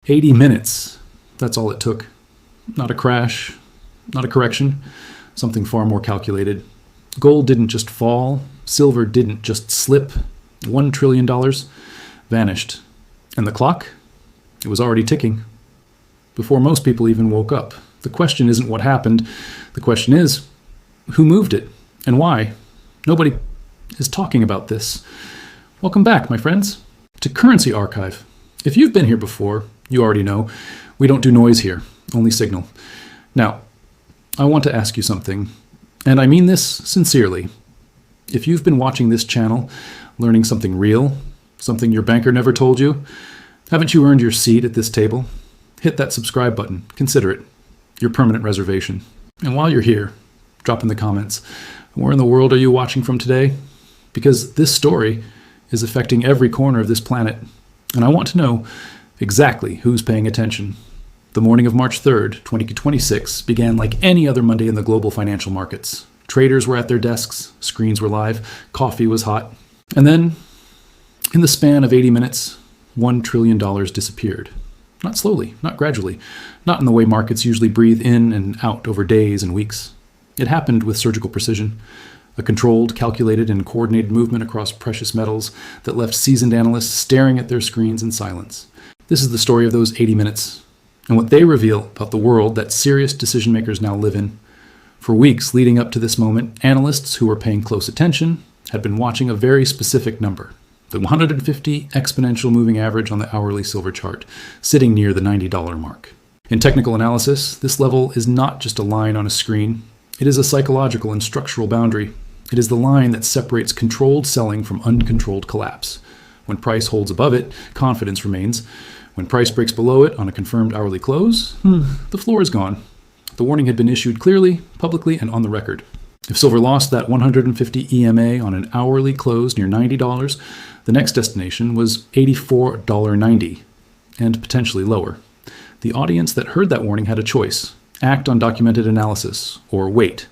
80 minutes. That's all it took. Not a crash, not a correction, something far more calculated. Gold didn't just fall. Silver didn't just slip. $1 trillion vanished. And the clock? It was already ticking. Before most people even woke up. The question isn't what happened. The question is, who moved it and why? Nobody is talking about this. Welcome back, my friends, to Currency Archive. If you've been here before, you already know, we don't do noise here, only signal. Now, I want to ask you something, and I mean this sincerely. If you've been watching this channel, learning something real, something your banker never told you, haven't you earned your seat at this table? Hit that subscribe button. Consider it your permanent reservation. And while you're here, drop in the comments, where in the world are you watching from today? Because this story is affecting every corner of this planet, and I want to know exactly who's paying attention. The morning of March 3rd, 2026 began like any other Monday in the global financial markets. Traders were at their desks, screens were live, coffee was hot. And then, in the span of 80 minutes, $1 trillion disappeared. Not slowly, not gradually, not in the way markets usually breathe in and out over days and weeks. It happened with surgical precision, a controlled, calculated, and coordinated movement across precious metals that left seasoned analysts staring at their screens in silence. This is the story of those 80 minutes, and what they reveal about the world that serious decision makers now live in. For weeks leading up to this moment, analysts who were paying close attention had been watching a very specific number, the 150 exponential moving average on the hourly silver chart, sitting near the $90 mark. In technical analysis, this level is not just a line on a screen. It is a psychological and structural boundary. It is the line that separates controlled selling from uncontrolled collapse. When price holds above it, confidence remains. When price breaks below it on a confirmed hourly close, the floor is gone. The warning had been issued clearly, publicly, and on the record. If silver lost that 150 EMA on an hourly close near $90, the next destination was $84.90, and potentially lower. The audience that heard that warning had a choice: act on documented analysis, or wait.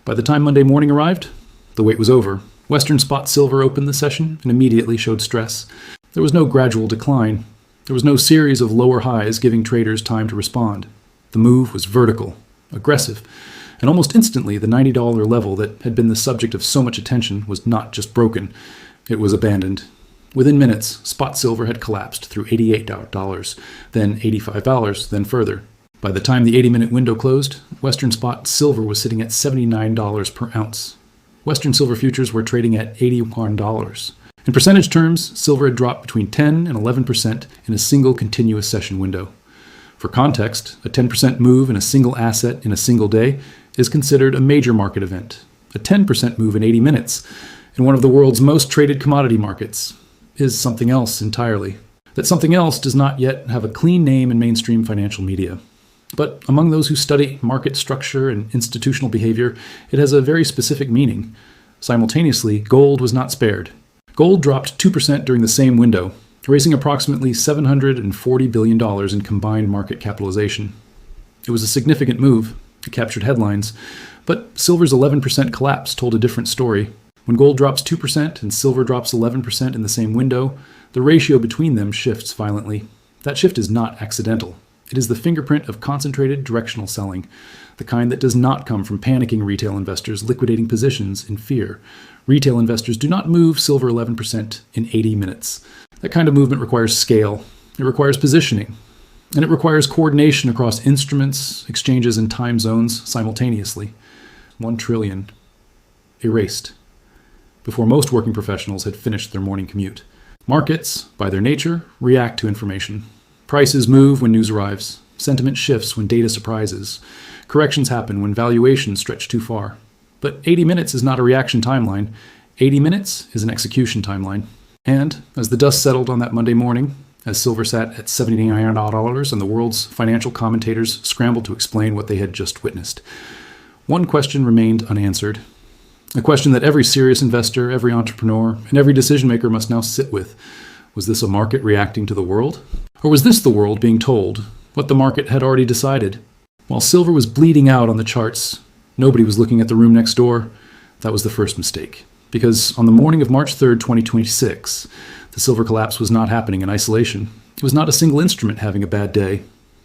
By the time Monday morning arrived, the wait was over. Western spot silver opened the session and immediately showed stress. There was no gradual decline. There was no series of lower highs giving traders time to respond. The move was vertical, aggressive, and almost instantly the $90 level that had been the subject of so much attention was not just broken, it was abandoned. Within minutes, spot silver had collapsed through $88, then $85, then further. By the time the 80-minute window closed, Western spot silver was sitting at $79 per ounce. Western silver futures were trading at $81. In percentage terms, silver had dropped between 10 and 11% in a single continuous session window. For context, a 10% move in a single asset in a single day is considered a major market event. A 10% move in 80 minutes in one of the world's most traded commodity markets is something else entirely. That something else does not yet have a clean name in mainstream financial media. But among those who study market structure and institutional behavior, it has a very specific meaning. Simultaneously, gold was not spared. Gold dropped 2% during the same window, raising approximately $740 billion in combined market capitalization. It was a significant move. It captured headlines. But silver's 11% collapse told a different story. When gold drops 2% and silver drops 11% in the same window, the ratio between them shifts violently. That shift is not accidental. It is the fingerprint of concentrated directional selling, the kind that does not come from panicking retail investors liquidating positions in fear. Retail investors do not move silver 11% in 80 minutes. That kind of movement requires scale. It requires positioning. And it requires coordination across instruments, exchanges, and time zones simultaneously. 1 trillion erased before most working professionals had finished their morning commute. Markets, by their nature, react to information. Prices move when news arrives. Sentiment shifts when data surprises. Corrections happen when valuations stretch too far. But 80 minutes is not a reaction timeline. 80 minutes is an execution timeline. And as the dust settled on that Monday morning, as silver sat at $79 and the world's financial commentators scrambled to explain what they had just witnessed, one question remained unanswered. A question that every serious investor, every entrepreneur, and every decision maker must now sit with. Was this a market reacting to the world? Or was this the world being told what the market had already decided? While silver was bleeding out on the charts, nobody was looking at the room next door. That was the first mistake. Because on the morning of March 3rd, 2026, the silver collapse was not happening in isolation. It was not a single instrument having a bad day.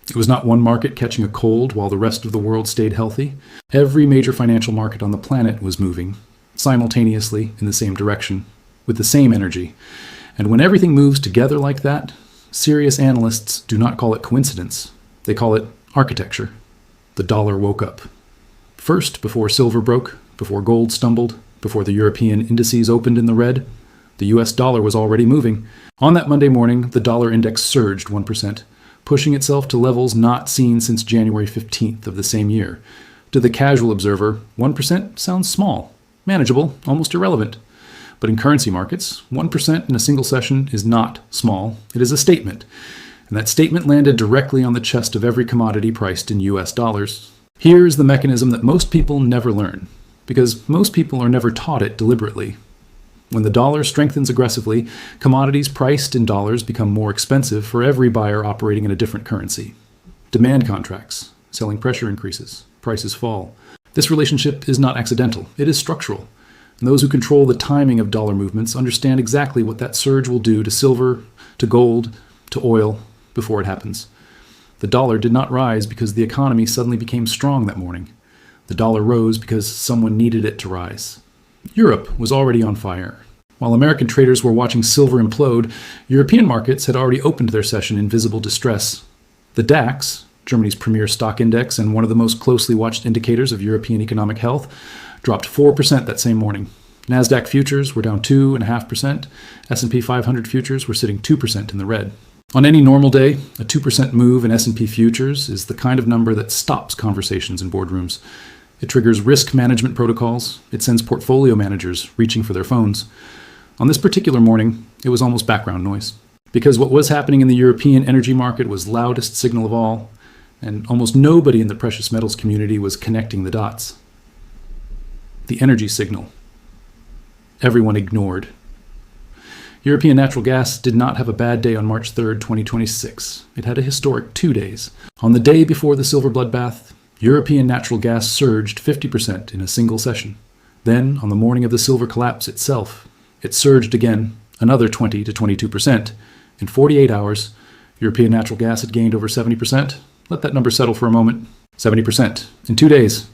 It was not one market catching a cold while the rest of the world stayed healthy. Every major financial market on the planet was moving, simultaneously in the same direction, with the same energy. And when everything moves together like that, serious analysts do not call it coincidence. They call it architecture. The dollar woke up. First, before silver broke, before gold stumbled, before the European indices opened in the red, the US dollar was already moving. On that Monday morning, the dollar index surged 1%, pushing itself to levels not seen since January 15th of the same year. To the casual observer, 1% sounds small, manageable, almost irrelevant. But in currency markets, 1% in a single session is not small. It is a statement. And that statement landed directly on the chest of every commodity priced in US dollars. Here's the mechanism that most people never learn, because most people are never taught it deliberately. When the dollar strengthens aggressively, commodities priced in dollars become more expensive for every buyer operating in a different currency. Demand contracts, selling pressure increases, prices fall. This relationship is not accidental, it is structural. And those who control the timing of dollar movements understand exactly what that surge will do to silver, to gold, to oil before it happens. The dollar did not rise because the economy suddenly became strong that morning. The dollar rose because someone needed it to rise. Europe was already on fire. While American traders were watching silver implode, European markets had already opened their session in visible distress. The DAX, Germany's premier stock index and one of the most closely watched indicators of European economic health, dropped 4% that same morning. NASDAQ futures were down 2.5%. S&P 500 futures were sitting 2% in the red. On any normal day, a 2% move in S&P futures is the kind of number that stops conversations in boardrooms. It triggers risk management protocols. It sends portfolio managers reaching for their phones. On this particular morning, it was almost background noise, because what was happening in the European energy market was loudest signal of all, and almost nobody in the precious metals community was connecting the dots. The energy signal. Everyone ignored. European natural gas did not have a bad day on March 3rd, 2026. It had a historic 2 days. On the day before the silver bloodbath, European natural gas surged 50% in a single session. Then, on the morning of the silver collapse itself, it surged again, another 20 to 22%. In 48 hours, European natural gas had gained over 70%. Let that number settle for a moment. 70% in 2 days,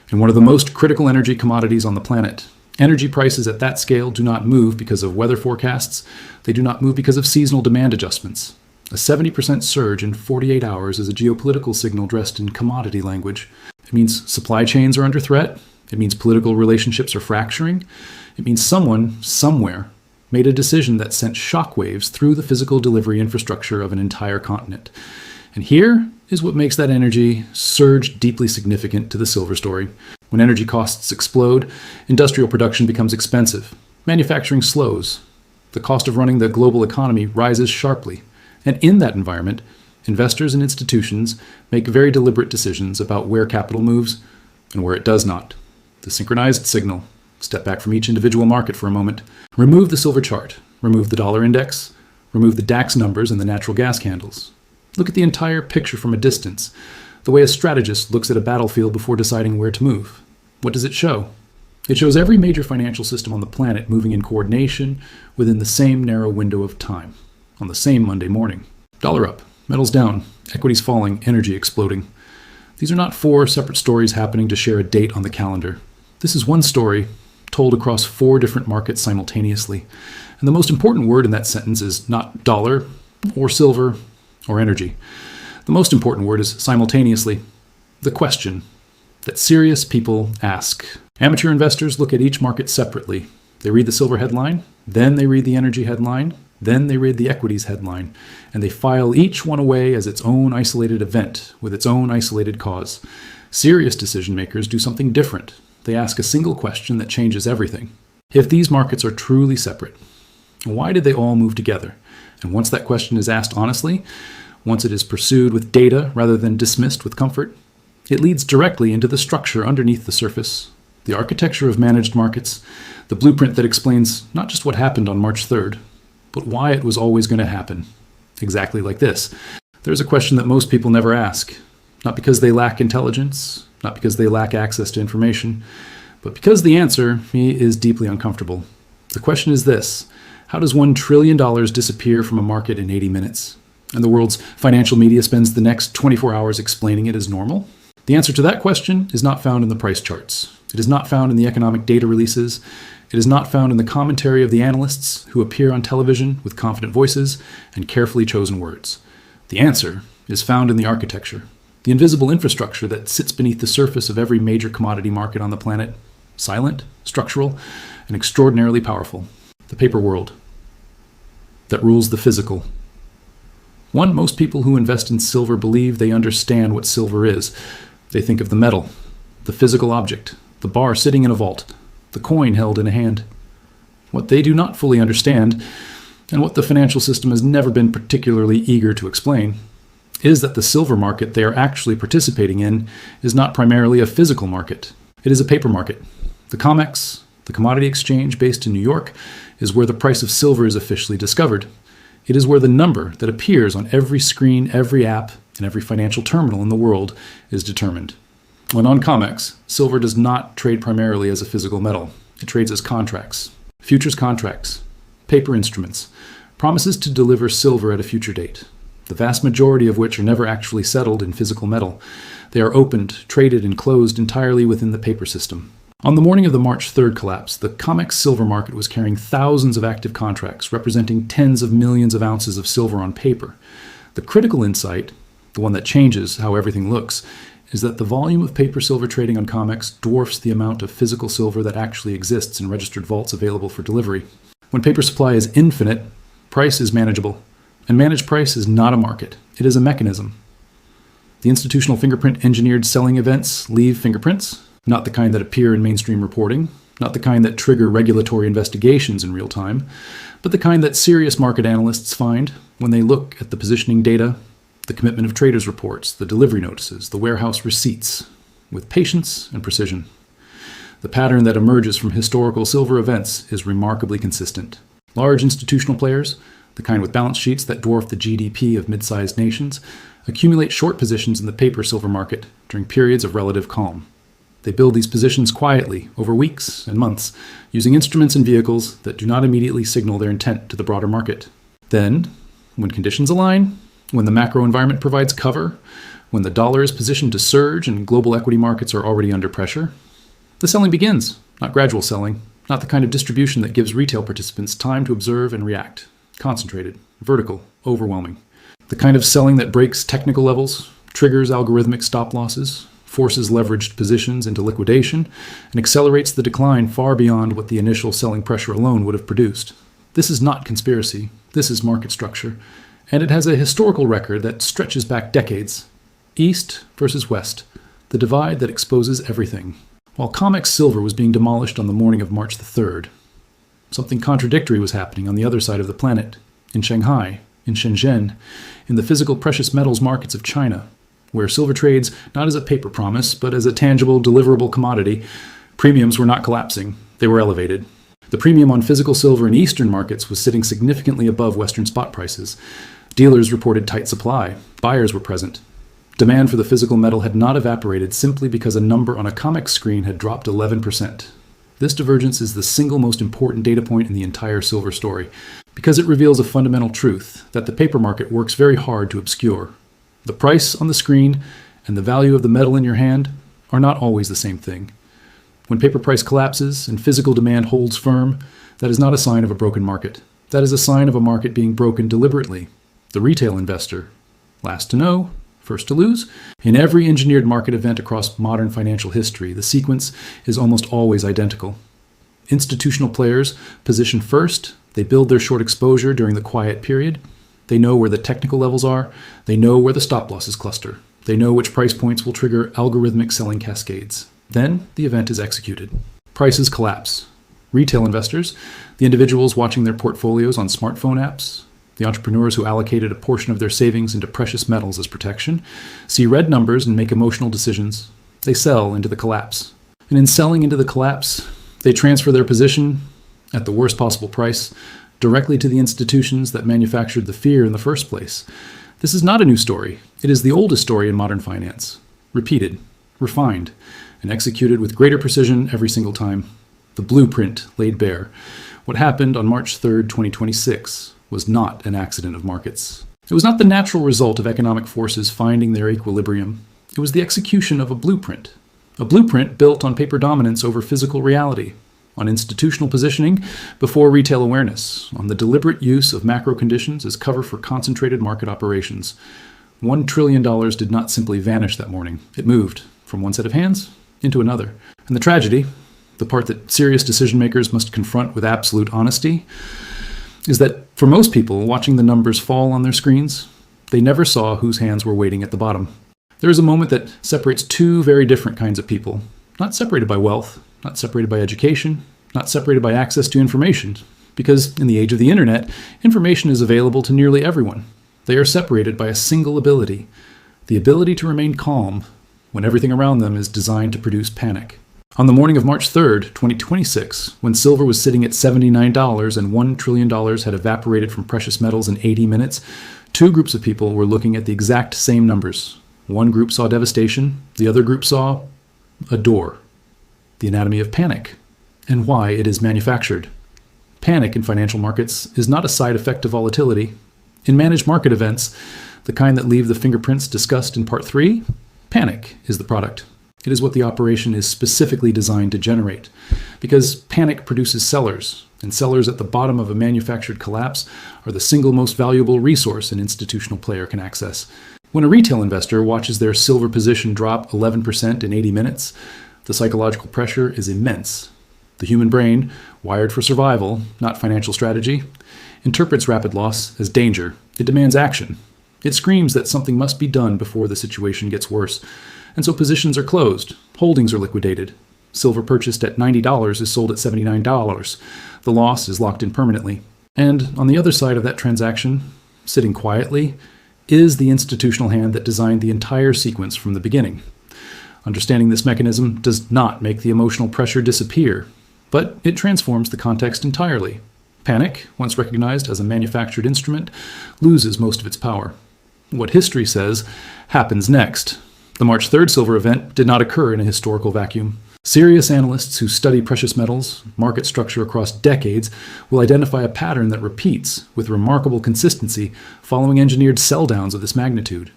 in one of the most critical energy commodities on the planet. Energy prices at that scale do not move because of weather forecasts. They do not move because of seasonal demand adjustments. A 70% surge in 48 hours is a geopolitical signal dressed in commodity language. It means supply chains are under threat. It means political relationships are fracturing. It means someone, somewhere, made a decision that sent shockwaves through the physical delivery infrastructure of an entire continent. And here is what makes that energy surge deeply significant to the silver story. When energy costs explode, industrial production becomes expensive. Manufacturing slows. The cost of running the global economy rises sharply. And in that environment, investors and institutions make very deliberate decisions about where capital moves and where it does not. The synchronized signal. Step back from each individual market for a moment. Remove the silver chart. Remove the dollar index. Remove the DAX numbers and the natural gas candles. Look at the entire picture from a distance, the way a strategist looks at a battlefield before deciding where to move. What does it show? It shows every major financial system on the planet moving in coordination within the same narrow window of time, on the same Monday morning. Dollar up, metals down, equities falling, energy exploding. These are not 4 separate stories happening to share a date on the calendar. This is one story told across 4 different markets simultaneously. And the most important word in that sentence is not dollar or silver or energy. The most important word is simultaneously. The question that serious people ask. Amateur investors look at each market separately. They read the silver headline, then they read the energy headline, then they read the equities headline, and they file each one away as its own isolated event with its own isolated cause. Serious decision makers do something different. They ask a single question that changes everything. If these markets are truly separate, why did they all move together? And once that question is asked honestly, once it is pursued with data rather than dismissed with comfort, it leads directly into the structure underneath the surface, the architecture of managed markets, the blueprint that explains not just what happened on March 3rd, but why it was always going to happen. Exactly like this. There's a question that most people never ask, not because they lack intelligence, not because they lack access to information, but because the answer is deeply uncomfortable. The question is this: how does $1 trillion disappear from a market in 80 minutes? and the world's financial media spends the next 24 hours explaining it as normal? The answer to that question is not found in the price charts. It is not found in the economic data releases. It is not found in the commentary of the analysts who appear on television with confident voices and carefully chosen words. The answer is found in the architecture, the invisible infrastructure that sits beneath the surface of every major commodity market on the planet, silent, structural, and extraordinarily powerful. The paper world that rules the physical. One, most people who invest in silver believe they understand what silver is. They think of the metal, the physical object, the bar sitting in a vault, the coin held in a hand. What they do not fully understand, and what the financial system has never been particularly eager to explain, is that the silver market they are actually participating in is not primarily a physical market. It is a paper market. The COMEX, the commodity exchange based in New York, is where the price of silver is officially discovered. It is where the number that appears on every screen, every app, and every financial terminal in the world is determined. When on COMEX, silver does not trade primarily as a physical metal. It trades as contracts, futures contracts, paper instruments, promises to deliver silver at a future date, the vast majority of which are never actually settled in physical metal. They are opened, traded, and closed entirely within the paper system. On the morning of the March 3rd collapse, the COMEX silver market was carrying thousands of active contracts representing tens of millions of ounces of silver on paper. The critical insight, the one that changes how everything looks, is that the volume of paper silver trading on COMEX dwarfs the amount of physical silver that actually exists in registered vaults available for delivery. When paper supply is infinite, price is manageable. And managed price is not a market. It is a mechanism. The institutional fingerprint engineered selling events leave fingerprints, not the kind that appear in mainstream reporting, not the kind that trigger regulatory investigations in real time, but the kind that serious market analysts find when they look at the positioning data, the commitment of traders reports, the delivery notices, the warehouse receipts, with patience and precision. The pattern that emerges from historical silver events is remarkably consistent. Large institutional players, the kind with balance sheets that dwarf the GDP of mid-sized nations, accumulate short positions in the paper silver market during periods of relative calm. They build these positions quietly over weeks and months, using instruments and vehicles that do not immediately signal their intent to the broader market. Then, when conditions align, when the macro environment provides cover, when the dollar is positioned to surge and global equity markets are already under pressure, the selling begins, not gradual selling, not the kind of distribution that gives retail participants time to observe and react. Concentrated, vertical, overwhelming. The kind of selling that breaks technical levels, triggers algorithmic stop losses, forces leveraged positions into liquidation, and accelerates the decline far beyond what the initial selling pressure alone would have produced. This is not conspiracy. This is market structure. And it has a historical record that stretches back decades. East versus West, the divide that exposes everything. While COMEX silver was being demolished on the morning of March the 3rd, something contradictory was happening on the other side of the planet, in Shanghai, in Shenzhen, in the physical precious metals markets of China, where silver trades not as a paper promise, but as a tangible, deliverable commodity. Premiums were not collapsing, they were elevated. The premium on physical silver in Eastern markets was sitting significantly above Western spot prices. Dealers reported tight supply, buyers were present. Demand for the physical metal had not evaporated simply because a number on a COMEX screen had dropped 11%. This divergence is the single most important data point in the entire silver story, because it reveals a fundamental truth that the paper market works very hard to obscure. The price on the screen and the value of the metal in your hand are not always the same thing. When paper price collapses and physical demand holds firm, that is not a sign of a broken market. That is a sign of a market being broken deliberately. The retail investor, last to know, first to lose. In every engineered market event across modern financial history, the sequence is almost always identical. Institutional players position first. They build their short exposure during the quiet period. They know where the technical levels are. They know where the stop losses cluster. They know which price points will trigger algorithmic selling cascades. Then the event is executed. Prices collapse. Retail investors, the individuals watching their portfolios on smartphone apps, the entrepreneurs who allocated a portion of their savings into precious metals as protection, see red numbers and make emotional decisions. They sell into the collapse. And in selling into the collapse, they transfer their position at the worst possible price directly to the institutions that manufactured the fear in the first place. This is not a new story. It is the oldest story in modern finance. Repeated, refined, and executed with greater precision every single time. The blueprint laid bare. What happened on March 3rd, 2026 was not an accident of markets. It was not the natural result of economic forces finding their equilibrium. It was the execution of a blueprint built on paper dominance over physical reality, on institutional positioning before retail awareness, on the deliberate use of macro conditions as cover for concentrated market operations. $1 trillion did not simply vanish that morning. It moved from one set of hands into another. And the tragedy, the part that serious decision makers must confront with absolute honesty, is that for most people watching the numbers fall on their screens, they never saw whose hands were waiting at the bottom. There is a moment that separates two very different kinds of people, not separated by wealth, not separated by education, not separated by access to information, because in the age of the internet, information is available to nearly everyone. They are separated by a single ability, the ability to remain calm when everything around them is designed to produce panic. On the morning of March 3rd, 2026, when silver was sitting at $79 and $1 trillion had evaporated from precious metals in 80 minutes, two groups of people were looking at the exact same numbers. One group saw devastation, the other group saw a door. The anatomy of panic, and why it is manufactured. Panic in financial markets is not a side effect of volatility. In managed market events, the kind that leave the fingerprints discussed in Part 3, panic is the product. It is what the operation is specifically designed to generate, because panic produces sellers, and sellers at the bottom of a manufactured collapse are the single most valuable resource an institutional player can access. When a retail investor watches their silver position drop 11% in 80 minutes, the psychological pressure is immense. The human brain, wired for survival, not financial strategy, interprets rapid loss as danger. It demands action. It screams that something must be done before the situation gets worse. And so positions are closed, holdings are liquidated. Silver purchased at $90 is sold at $79. The loss is locked in permanently. And on the other side of that transaction, sitting quietly, is the institutional hand that designed the entire sequence from the beginning. Understanding this mechanism does not make the emotional pressure disappear, but it transforms the context entirely. Panic, once recognized as a manufactured instrument, loses most of its power. What history says happens next. The March 3rd silver event did not occur in a historical vacuum. Serious analysts who study precious metals, market structure across decades, will identify a pattern that repeats with remarkable consistency following engineered sell-downs of this magnitude.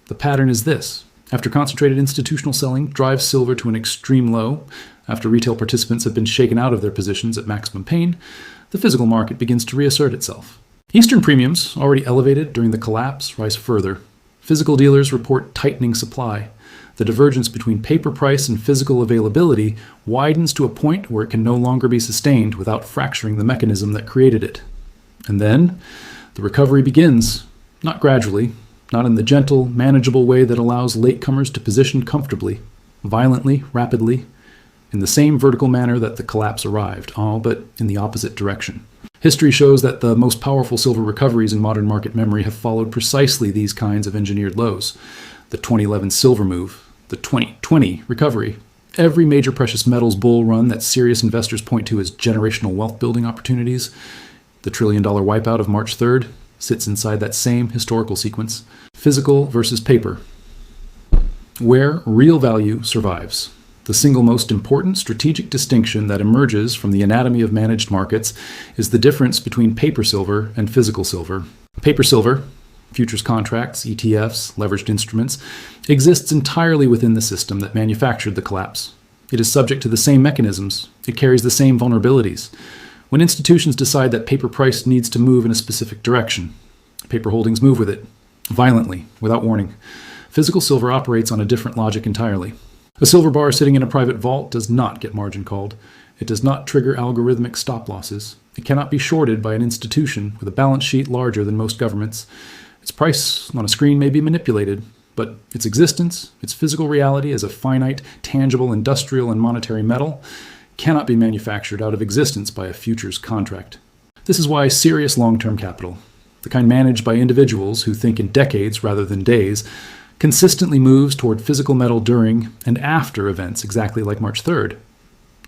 The pattern is this. After concentrated institutional selling drives silver to an extreme low, after retail participants have been shaken out of their positions at maximum pain, the physical market begins to reassert itself. Eastern premiums, already elevated during the collapse, rise further. Physical dealers report tightening supply. The divergence between paper price and physical availability widens to a point where it can no longer be sustained without fracturing the mechanism that created it. And then, the recovery begins, not gradually, not in the gentle, manageable way that allows latecomers to position comfortably, violently, rapidly, in the same vertical manner that the collapse arrived, all but in the opposite direction. History shows that the most powerful silver recoveries in modern market memory have followed precisely these kinds of engineered lows. The 2011 silver move, the 2020 recovery, every major precious metals bull run that serious investors point to as generational wealth building opportunities, the $1 trillion wipeout of March 3rd, sits inside that same historical sequence. Physical versus paper. Where real value survives. The single most important strategic distinction that emerges from the anatomy of managed markets is the difference between paper silver and physical silver. Paper silver, futures contracts, ETFs, leveraged instruments, exists entirely within the system that manufactured the collapse. It is subject to the same mechanisms. It carries the same vulnerabilities. When institutions decide that paper price needs to move in a specific direction, paper holdings move with it, violently, without warning. Physical silver operates on a different logic entirely. A silver bar sitting in a private vault does not get margin called. It does not trigger algorithmic stop losses. It cannot be shorted by an institution with a balance sheet larger than most governments. Its price on a screen may be manipulated, but its existence, its physical reality as a finite, tangible, industrial, and monetary metal cannot be manufactured out of existence by a futures contract. This is why serious long-term capital, the kind managed by individuals who think in decades rather than days, consistently moves toward physical metal during and after events exactly like March 3rd.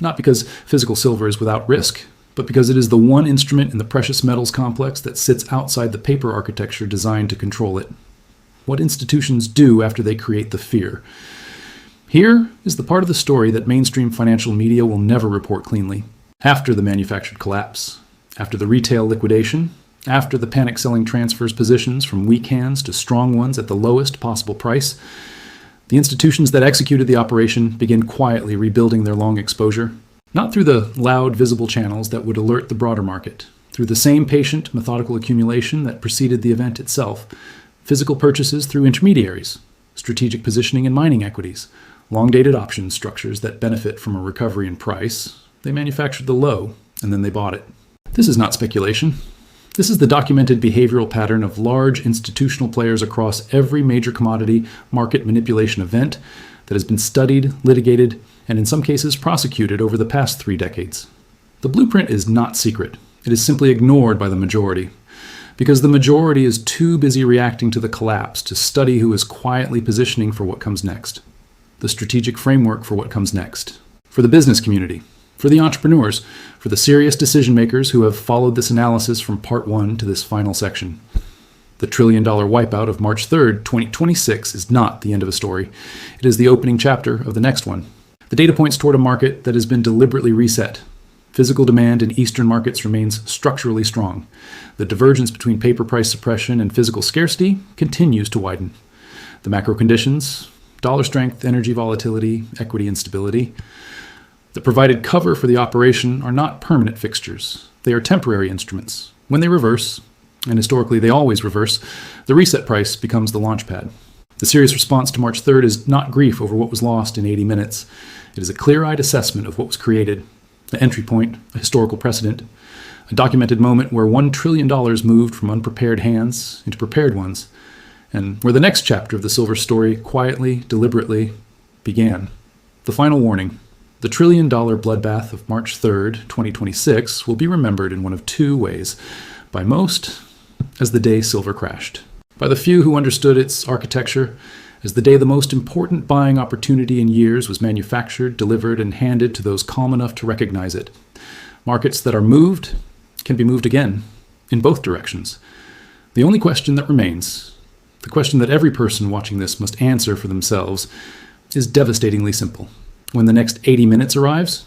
Not because physical silver is without risk, but because it is the one instrument in the precious metals complex that sits outside the paper architecture designed to control it. What institutions do after they create the fear. Here is the part of the story that mainstream financial media will never report cleanly. After the manufactured collapse, after the retail liquidation, After the panic selling transfers positions from weak hands to strong ones at the lowest possible price, the institutions that executed the operation begin quietly rebuilding their long exposure, not through the loud, visible channels that would alert the broader market, through the same patient, methodical accumulation that preceded the event itself, physical purchases through intermediaries, strategic positioning in mining equities, long-dated option structures that benefit from a recovery in price. They manufactured the low, and then they bought it. This is not speculation. This is the documented behavioral pattern of large institutional players across every major commodity market manipulation event that has been studied, litigated, and in some cases prosecuted over the past 3 decades. The blueprint is not secret. It is simply ignored by the majority, because the majority is too busy reacting to the collapse to study who is quietly positioning for what comes next, the strategic framework for what comes next, for the business community, for the entrepreneurs, for the serious decision makers who have followed this analysis from part 1 to this final section. The $1 trillion wipeout of March 3rd, 2026 is not the end of a story. It is the opening chapter of the next one. The data points toward a market that has been deliberately reset. Physical demand in Eastern markets remains structurally strong. The divergence between paper price suppression and physical scarcity continues to widen. The macro conditions, dollar strength, energy volatility, equity instability, that provided cover for the operation are not permanent fixtures. They are temporary instruments. When they reverse, and historically they always reverse, the reset price becomes the launch pad. The serious response to March 3rd is not grief over what was lost in 80 minutes. It is a clear-eyed assessment of what was created, an entry point, a historical precedent, a documented moment where $1 trillion moved from unprepared hands into prepared ones, and where the next chapter of the silver story quietly, deliberately began. The final warning. The $1 trillion bloodbath of March 3rd, 2026 will be remembered in one of 2 ways. By most, as the day silver crashed. By the few who understood its architecture, as the day the most important buying opportunity in years was manufactured, delivered, and handed to those calm enough to recognize it. Markets that are moved can be moved again, in both directions. The only question that remains, the question that every person watching this must answer for themselves, is devastatingly simple. When the next 80 minutes arrives,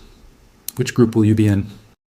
which group will you be in?